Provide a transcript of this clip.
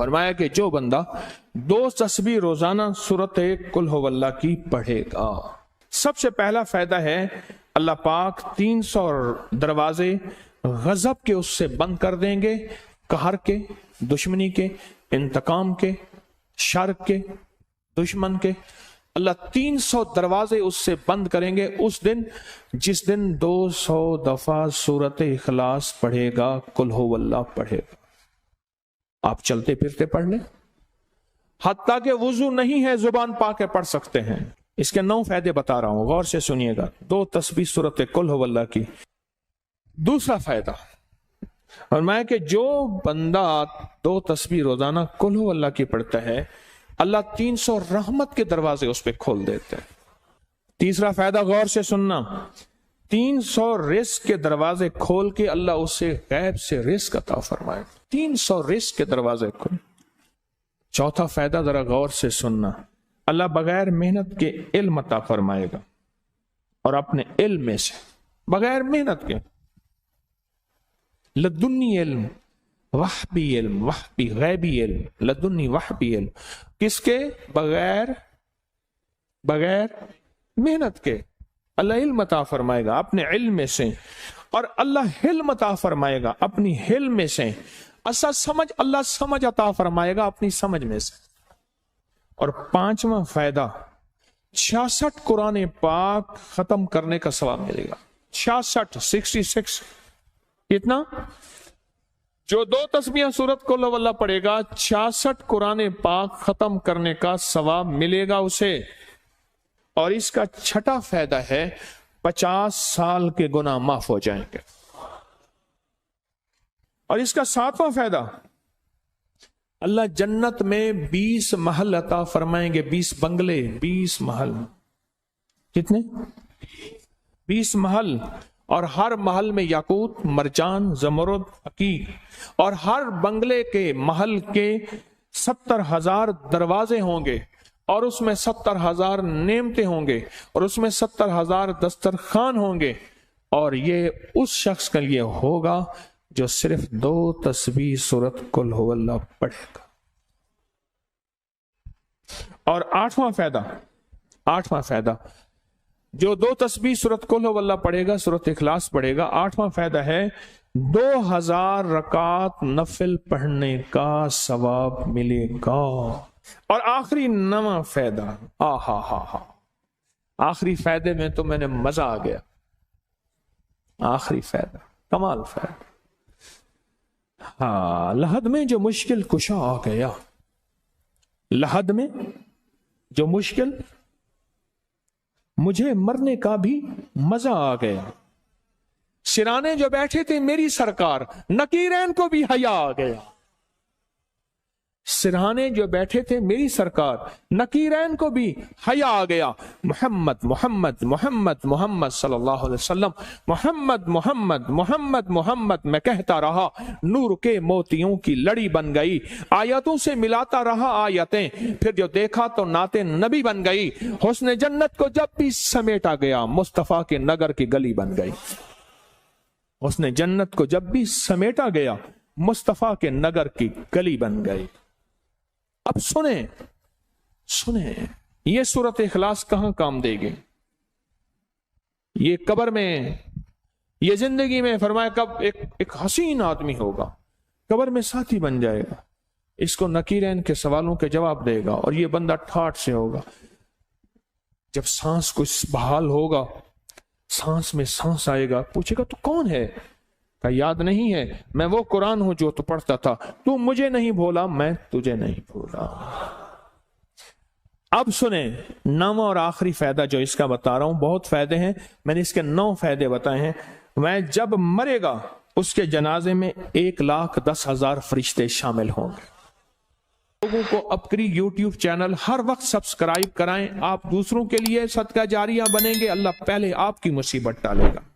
فرمایا کہ جو بندہ 2 تسبیح روزانہ سورت قل ہو اللہ کی پڑھے گا، سب سے پہلا فائدہ ہے اللہ پاک 300 دروازے غضب کے اس سے بند کر دیں گے، قہر کے، دشمنی کے، انتقام کے، شر کے، دشمن کے۔ اللہ 300 دروازے اس سے بند کریں گے اس دن جس دن 200 دفعہ سورت اخلاص پڑھے گا، قل ہو اللہ پڑھے گا۔ آپ چلتے پھرتے پڑھ لیں، حتیٰ کہ وضو نہیں ہے زبان پاک کے پڑھ سکتے ہیں۔ اس کے 9 فائدے بتا رہا ہوں، غور سے سنیے گا۔ 2 تسبیح سورت قل ہو اللہ کی۔ دوسرا فائدہ فرمایا کہ جو بندہ 2 تسبیح روزانہ قل ہو اللہ کی پڑھتا ہے، اللہ 300 رحمت کے دروازے اس پہ کھول دیتے ہیں۔ تیسرا فائدہ غور سے سننا، 300 رزق کے دروازے کھول کے اللہ اسے غیب سے رزق عطا فرمائے، 300 رزق کے دروازے کھول۔ چوتھا فائدہ ذرا غور سے سننا، اللہ بغیر محنت کے علم عطا فرمائے گا، اور اپنے علم میں سے بغیر محنت کے، لدنی علم، وحبی علم، وحبی غیبی علم، لدنی وحبی علم، کس کے؟ بغیر محنت کے اللہ علم عطا فرمائے گا اپنے علم میں سے، اور اللہ حلم عطا فرمائے گا اپنی حلم میں سے، اللہ سمجھ عطا فرمائے گا اپنی سمجھ میں سے۔ اور 5واں فائدہ 66 قرآن پاک ختم کرنے کا ثواب ملے گا۔ 66 کتنا؟ جو 2 تسبیح سورت قل ہو اللہ پڑھے گا، 66 قرآن پاک ختم کرنے کا ثواب ملے گا اسے۔ اور اس کا 6واں فائدہ ہے 50 سال کے گناہ معاف ہو جائیں گے۔ اور اس کا 7واں فائدہ، اللہ جنت میں 20 محل عطا فرمائیں گے، 20 بنگلے، 20 محل۔ کتنے؟ 20 محل، اور ہر محل میں یاقوت، مرجان، زمرد، عقیق، اور ہر بنگلے کے محل کے 70,000 دروازے ہوں گے، اور اس میں 70,000 نعمتیں ہوں گے، اور اس میں 70,000 دسترخوان ہوں گے، اور یہ اس شخص کے لیے ہوگا جو صرف 2 تسبیح سورت قل ہو اللہ پڑھے گا۔ اور 8واں فائدہ جو 2 تسبیح سورت قل ہو اللہ پڑھے گا، سورت اخلاص پڑھے گا، 8واں فائدہ ہے 2000 رکعات نفل پڑھنے کا ثواب ملے گا۔ اور آخری 9واں فائدہ، آخری فائدے میں تو میں نے مزہ آ گیا، آخری فائدہ کمال فائدہ۔ لحد میں جو مشکل کشا آ گیا، لحد میں جو مشکل، مجھے مرنے کا بھی مزہ آ گیا، سرانے جو بیٹھے تھے میری سرکار، نکیرین کو بھی حیا آ گیا۔ سرہانے جو بیٹھے تھے میری سرکار، نکیرین کو بھی حیا آ گیا۔ محمد محمد محمد محمد صلی اللہ علیہ وسلم، محمد محمد محمد محمد میں کہتا رہا، نور کے موتیوں کی لڑی بن گئی، آیتوں سے ملاتا رہا آیتیں، پھر جو دیکھا تو نعت نبی بن گئی، حسن جنت کو جب بھی سمیٹا گیا مصطفیٰ کے نگر کی گلی بن گئی۔ حسن جنت کو جب بھی سمیٹا گیا مصطفیٰ کے نگر کی گلی بن گئی۔ اب سنیں یہ سورت اخلاص کہاں کام دے گی؟ یہ قبر میں، یہ زندگی میں، فرمایا کب ایک حسین آدمی ہوگا، قبر میں ساتھی بن جائے گا، اس کو نکیرین کے سوالوں کے جواب دے گا، اور یہ بندہ ٹھاٹ سے ہوگا۔ جب سانس کچھ بحال ہوگا، سانس میں سانس آئے گا، پوچھے گا تو کون ہے؟ کہ یاد نہیں ہے، میں وہ قرآن ہوں جو تو پڑھتا تھا، تو مجھے نہیں بھولا، میں تجھے نہیں بھولا۔ اب سنیں 9واں اور آخری فائدہ جو اس کا بتا رہا ہوں، بہت فائدے ہیں، میں نے اس کے 9 فائدے بتائے ہیں۔ میں جب مرے گا اس کے جنازے میں 1,10,000 فرشتے شامل ہوں گے۔ لوگوں کو اپکری یوٹیوب چینل ہر وقت سبسکرائب کرائیں، آپ دوسروں کے لیے صدقہ جاریہ بنیں گے، اللہ پہلے آپ کی مصیبت ٹالے گا۔